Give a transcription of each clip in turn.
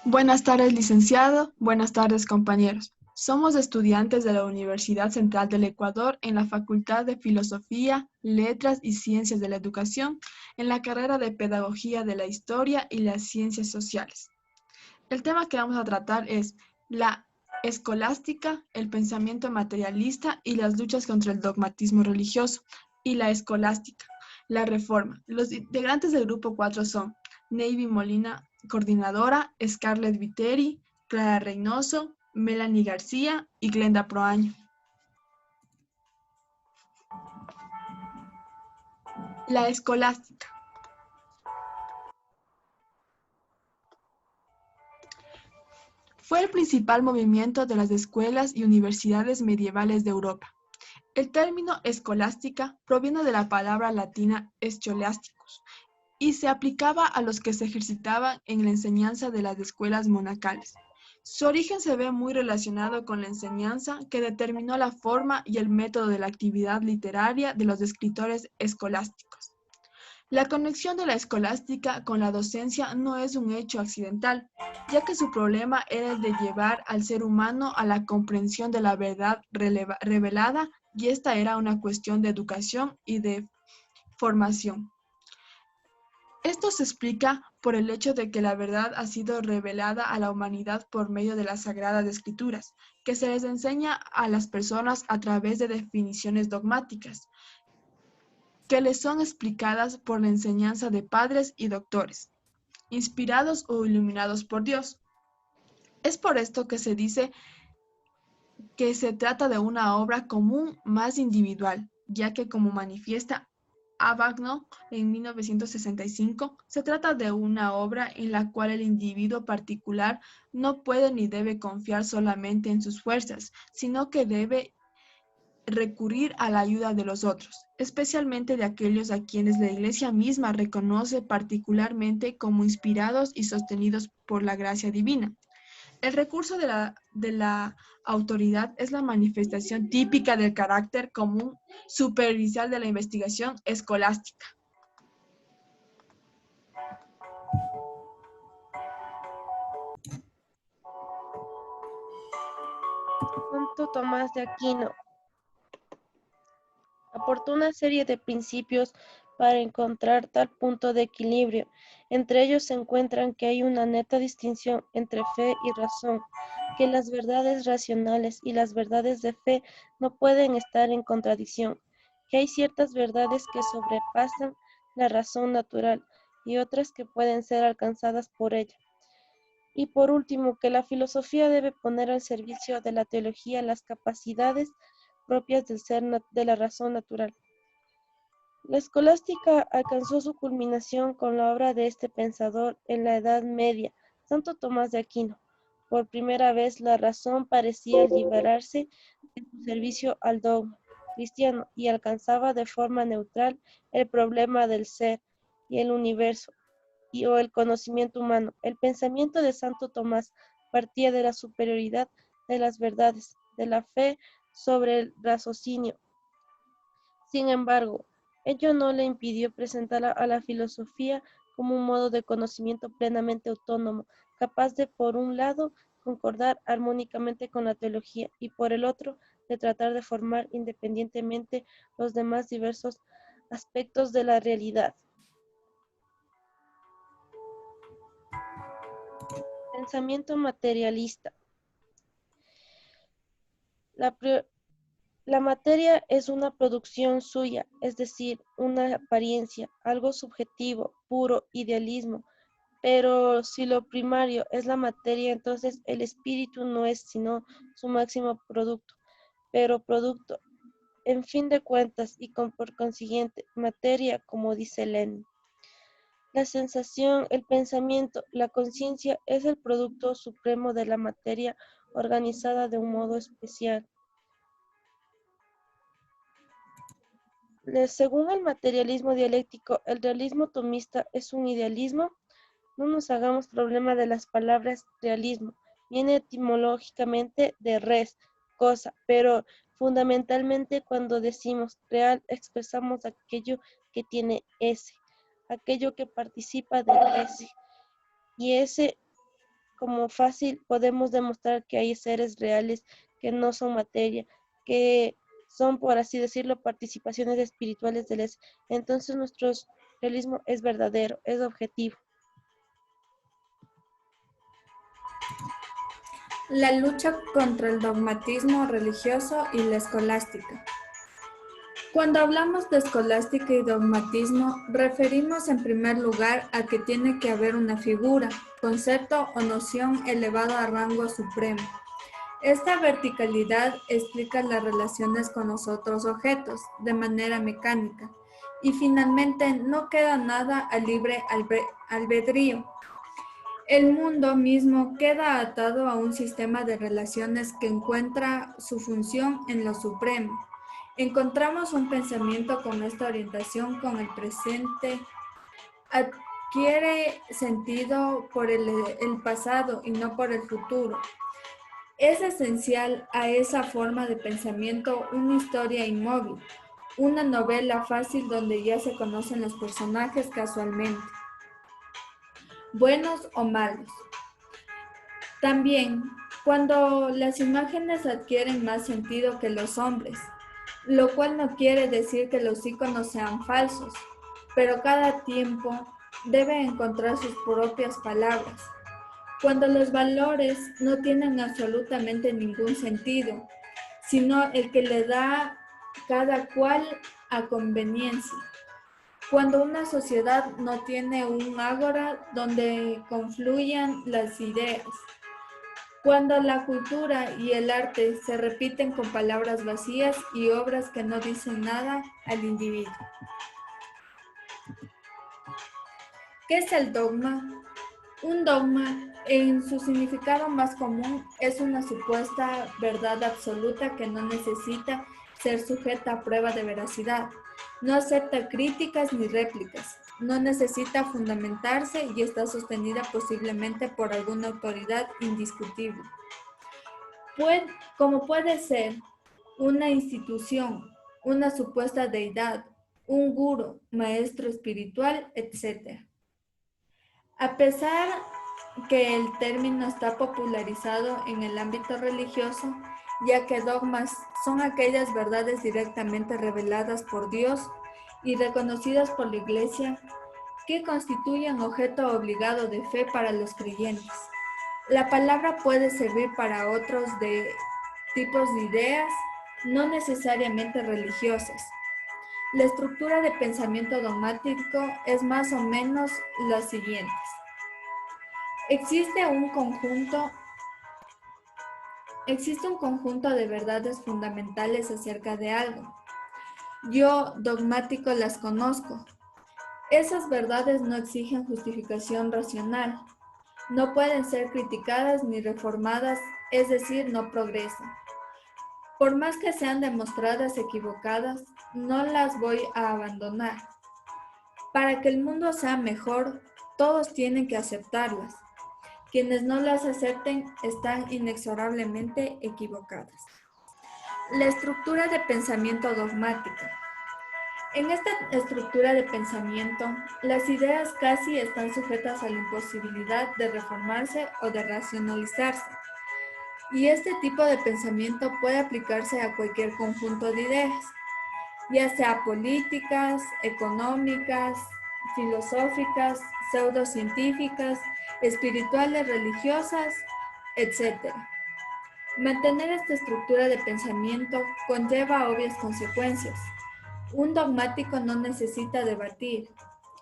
Buenas tardes, licenciado. Buenas tardes, compañeros. Somos estudiantes de la Universidad Central del Ecuador en la Facultad de Filosofía, Letras y Ciencias de la Educación, en la carrera de Pedagogía de la Historia y las Ciencias Sociales. El tema que vamos a tratar es la escolástica, el pensamiento materialista y las luchas contra el dogmatismo religioso, y la escolástica, la reforma. Los integrantes del grupo 4 son Navy Molina, coordinadora, Scarlett Viteri, Clara Reynoso, Melanie García y Glenda Proaño. La escolástica. Fue el principal movimiento de las escuelas y universidades medievales de Europa. El término escolástica proviene de la palabra latina scholasticus y se aplicaba a los que se ejercitaban en la enseñanza de las escuelas monacales. Su origen se ve muy relacionado con la enseñanza que determinó la forma y el método de la actividad literaria de los escritores escolásticos. La conexión de la escolástica con la docencia no es un hecho accidental, ya que su problema era el de llevar al ser humano a la comprensión de la verdad revelada, y esta era una cuestión de educación y de formación. Esto se explica por el hecho de que la verdad ha sido revelada a la humanidad por medio de las Sagradas Escrituras, que se les enseña a las personas a través de definiciones dogmáticas, que les son explicadas por la enseñanza de padres y doctores, inspirados o iluminados por Dios. Es por esto que se dice que se trata de una obra común más individual, ya que como manifiesta Avagno en 1965, se trata de una obra en la cual el individuo particular no puede ni debe confiar solamente en sus fuerzas, sino que debe recurrir a la ayuda de los otros, especialmente de aquellos a quienes la Iglesia misma reconoce particularmente como inspirados y sostenidos por la gracia divina. El recurso de la autoridad es la manifestación típica del carácter común superficial de la investigación escolástica. Santo Tomás de Aquino aportó una serie de principios para encontrar tal punto de equilibrio. Entre ellos se encuentran que hay una neta distinción entre fe y razón, que las verdades racionales y las verdades de fe no pueden estar en contradicción, que hay ciertas verdades que sobrepasan la razón natural y otras que pueden ser alcanzadas por ella. Y por último, que la filosofía debe poner al servicio de la teología las capacidades propias del ser de la razón natural. La escolástica alcanzó su culminación con la obra de este pensador en la Edad Media, Santo Tomás de Aquino. Por primera vez la razón parecía liberarse de su servicio al dogma cristiano y alcanzaba de forma neutral el problema del ser y el universo o el conocimiento humano. El pensamiento de Santo Tomás partía de la superioridad de las verdades, de la fe sobre el raciocinio. Sin embargo, ello no le impidió presentar a la filosofía como un modo de conocimiento plenamente autónomo, capaz de, por un lado, concordar armónicamente con la teología y, por el otro, de tratar de formar independientemente los demás diversos aspectos de la realidad. Pensamiento materialista. La, la materia es una producción suya, es decir, una apariencia, algo subjetivo, puro idealismo. Pero si lo primario es la materia, entonces el espíritu no es sino su máximo producto. Pero producto, en fin de cuentas, y por consiguiente, materia, como dice Lenin. La sensación, el pensamiento, la conciencia es el producto supremo de la materia organizada de un modo especial. Según el materialismo dialéctico, el realismo tomista es un idealismo. No nos hagamos problema de las palabras realismo. Viene etimológicamente de res, cosa, pero fundamentalmente cuando decimos real expresamos aquello que tiene ese, aquello que participa del ese. Y ese como fácil podemos demostrar que hay seres reales que no son materia, que son, por así decirlo, participaciones espirituales del es. Entonces nuestro realismo es verdadero, es objetivo. La lucha contra el dogmatismo religioso y la escolástica. Cuando hablamos de escolástica y dogmatismo, referimos en primer lugar a que tiene que haber una figura, concepto o noción elevado a rango supremo. Esta verticalidad explica las relaciones con los otros objetos de manera mecánica y finalmente no queda nada a libre albedrío. El mundo mismo queda atado a un sistema de relaciones que encuentra su función en lo supremo. Encontramos un pensamiento con esta orientación con el presente, adquiere sentido por el pasado y no por el futuro. Es esencial a esa forma de pensamiento una historia inmóvil, una novela fácil donde ya se conocen los personajes casualmente, buenos o malos. También, cuando las imágenes adquieren más sentido que los hombres, lo cual no quiere decir que los iconos sean falsos, pero cada tiempo debe encontrar sus propias palabras. Cuando los valores no tienen absolutamente ningún sentido, sino el que le da cada cual a conveniencia. Cuando una sociedad no tiene un ágora donde confluyan las ideas. Cuando la cultura y el arte se repiten con palabras vacías y obras que no dicen nada al individuo. ¿Qué es el dogma? Un dogma, en su significado más común, es una supuesta verdad absoluta que no necesita ser sujeta a prueba de veracidad, no acepta críticas ni réplicas, no necesita fundamentarse y está sostenida posiblemente por alguna autoridad indiscutible. Como puede ser una institución, una supuesta deidad, un gurú, maestro espiritual, etc. A pesar que el término está popularizado en el ámbito religioso, ya que dogmas son aquellas verdades directamente reveladas por Dios y reconocidas por la Iglesia que constituyen objeto obligado de fe para los creyentes. La palabra puede servir para otros tipos de ideas, no necesariamente religiosas. La estructura de pensamiento dogmático es más o menos la siguiente. Existe un conjunto de verdades fundamentales acerca de algo. Yo, dogmático, las conozco. Esas verdades no exigen justificación racional. No pueden ser criticadas ni reformadas, es decir, no progresan. Por más que sean demostradas equivocadas, no las voy a abandonar. Para que el mundo sea mejor, todos tienen que aceptarlas. Quienes no las acepten están inexorablemente equivocadas. La estructura de pensamiento dogmática. En esta estructura de pensamiento, las ideas casi están sujetas a la imposibilidad de reformarse o de racionalizarse. Y este tipo de pensamiento puede aplicarse a cualquier conjunto de ideas, ya sea políticas, económicas, filosóficas, pseudocientíficas, espirituales, religiosas, etc. Mantener esta estructura de pensamiento conlleva obvias consecuencias. Un dogmático no necesita debatir,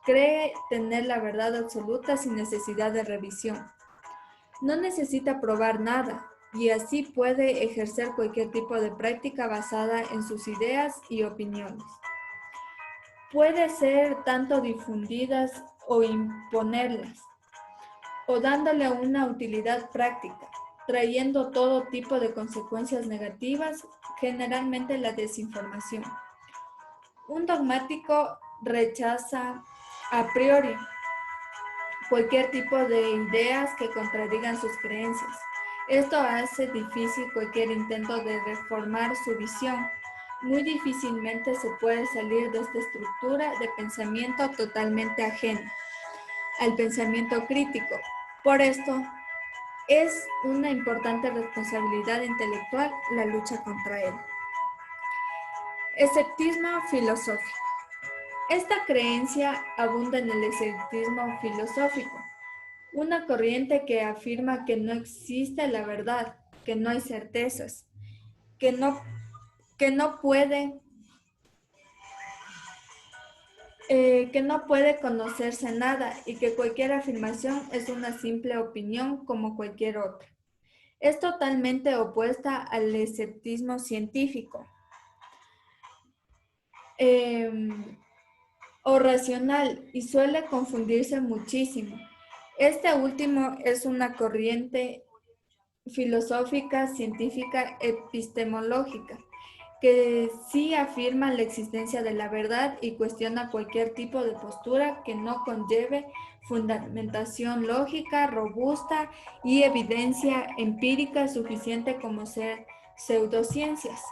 cree tener la verdad absoluta sin necesidad de revisión. No necesita probar nada y así puede ejercer cualquier tipo de práctica basada en sus ideas y opiniones. Puede ser tanto difundidas o imponerlas, o dándole una utilidad práctica, trayendo todo tipo de consecuencias negativas, generalmente la desinformación. Un dogmático rechaza a priori cualquier tipo de ideas que contradigan sus creencias. Esto hace difícil cualquier intento de reformar su visión. Muy difícilmente se puede salir de esta estructura de pensamiento totalmente ajena al pensamiento crítico. Por esto, es una importante responsabilidad intelectual la lucha contra él. Escepticismo filosófico. Esta creencia abunda en el escepticismo filosófico, una corriente que afirma que no existe la verdad, que no hay certezas, que no puede conocerse nada y que cualquier afirmación es una simple opinión como cualquier otra. Es totalmente opuesta al escepticismo científico o racional y suele confundirse muchísimo. Este último es una corriente filosófica, científica, epistemológica, que sí afirma la existencia de la verdad y cuestiona cualquier tipo de postura que no conlleve fundamentación lógica, robusta y evidencia empírica suficiente como ser pseudociencias.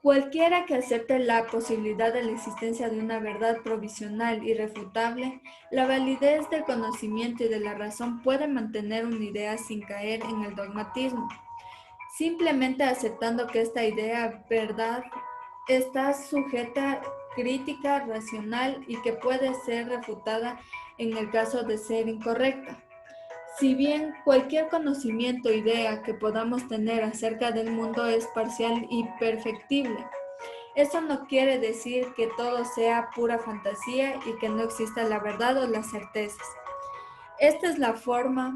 Cualquiera que acepte la posibilidad de la existencia de una verdad provisional irrefutable, la validez del conocimiento y de la razón puede mantener una idea sin caer en el dogmatismo, simplemente aceptando que esta idea, verdad, está sujeta a crítica racional y que puede ser refutada en el caso de ser incorrecta. Si bien cualquier conocimiento o idea que podamos tener acerca del mundo es parcial y perfectible, eso no quiere decir que todo sea pura fantasía y que no exista la verdad o las certezas. Esta es la forma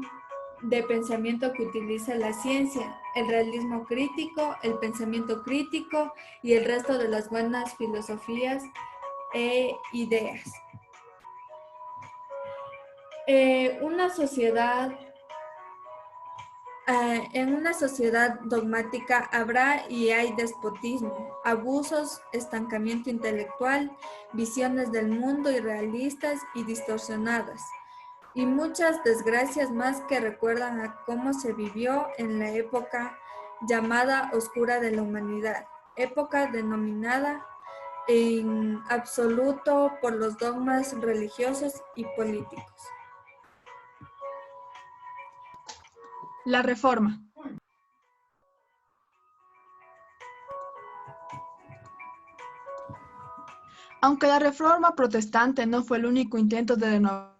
de pensamiento que utiliza la ciencia, el realismo crítico, el pensamiento crítico y el resto de las buenas filosofías e ideas. En una sociedad dogmática habrá y hay despotismo, abusos, estancamiento intelectual, visiones del mundo irrealistas y distorsionadas, y muchas desgracias más que recuerdan a cómo se vivió en la época llamada oscura de la humanidad, época denominada en absoluto por los dogmas religiosos y políticos. La Reforma. Aunque la Reforma protestante no fue el único intento de renovar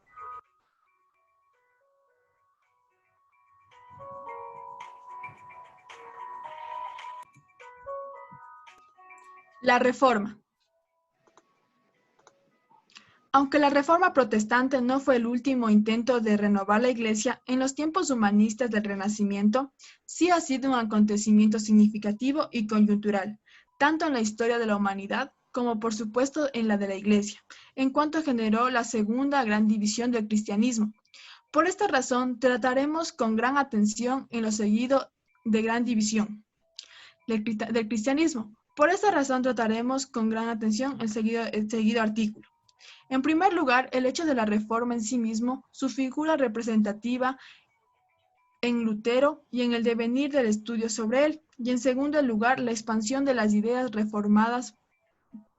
la Reforma. Aunque la Reforma protestante no fue el último intento de renovar la Iglesia en los tiempos humanistas del Renacimiento, sí ha sido un acontecimiento significativo y coyuntural, tanto en la historia de la humanidad como por supuesto en la de la Iglesia, en cuanto generó la segunda gran división del cristianismo. Por esta razón, trataremos con gran atención en lo seguido de gran división del cristianismo. Por esta razón, trataremos con gran atención el seguido artículo. En primer lugar, el hecho de la Reforma en sí mismo, su figura representativa en Lutero y en el devenir del estudio sobre él, y en segundo lugar, la expansión de las ideas reformadas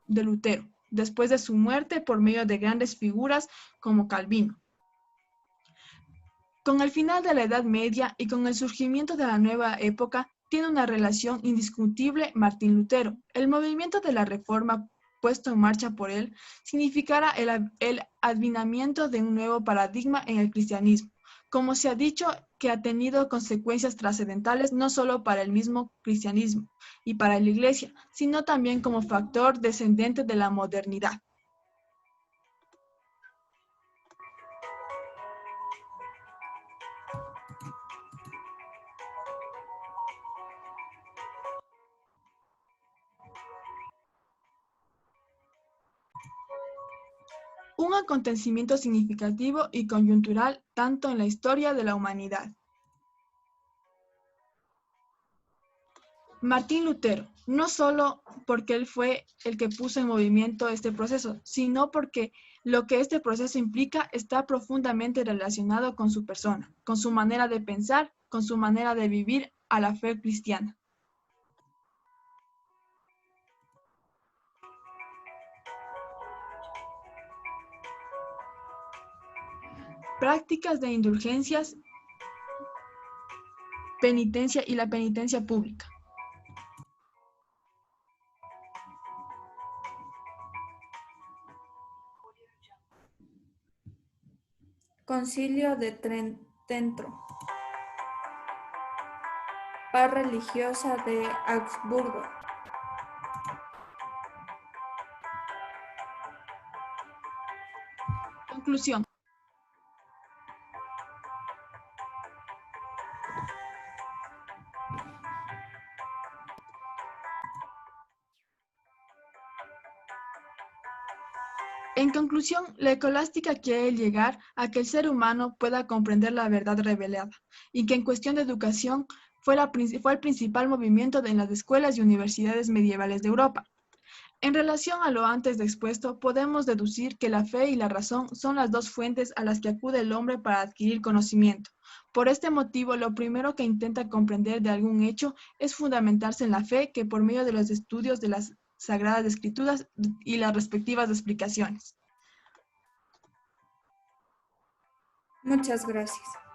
de Lutero, después de su muerte por medio de grandes figuras como Calvino. Con el final de la Edad Media y con el surgimiento de la nueva época, tiene una relación indiscutible Martín Lutero. El movimiento de la Reforma puesto en marcha por él, significará el advinamiento de un nuevo paradigma en el cristianismo, como se ha dicho, que ha tenido consecuencias trascendentales no solo para el mismo cristianismo y para la Iglesia, sino también como factor descendente de la modernidad. Un acontecimiento significativo y coyuntural tanto en la historia de la humanidad. Martín Lutero, no solo porque él fue el que puso en movimiento este proceso, sino porque lo que este proceso implica está profundamente relacionado con su persona, con su manera de pensar, con su manera de vivir a la fe cristiana. Prácticas de indulgencias penitencia y la penitencia pública. Concilio de Trento. Paz religiosa de Augsburgo. Conclusión. En conclusión, la escolástica quiere llegar a que el ser humano pueda comprender la verdad revelada y que en cuestión de educación fue el principal movimiento en las escuelas y universidades medievales de Europa. En relación a lo antes expuesto, podemos deducir que la fe y la razón son las dos fuentes a las que acude el hombre para adquirir conocimiento. Por este motivo, lo primero que intenta comprender de algún hecho es fundamentarse en la fe, que por medio de los estudios de las Sagradas Escrituras y las respectivas explicaciones. Muchas gracias.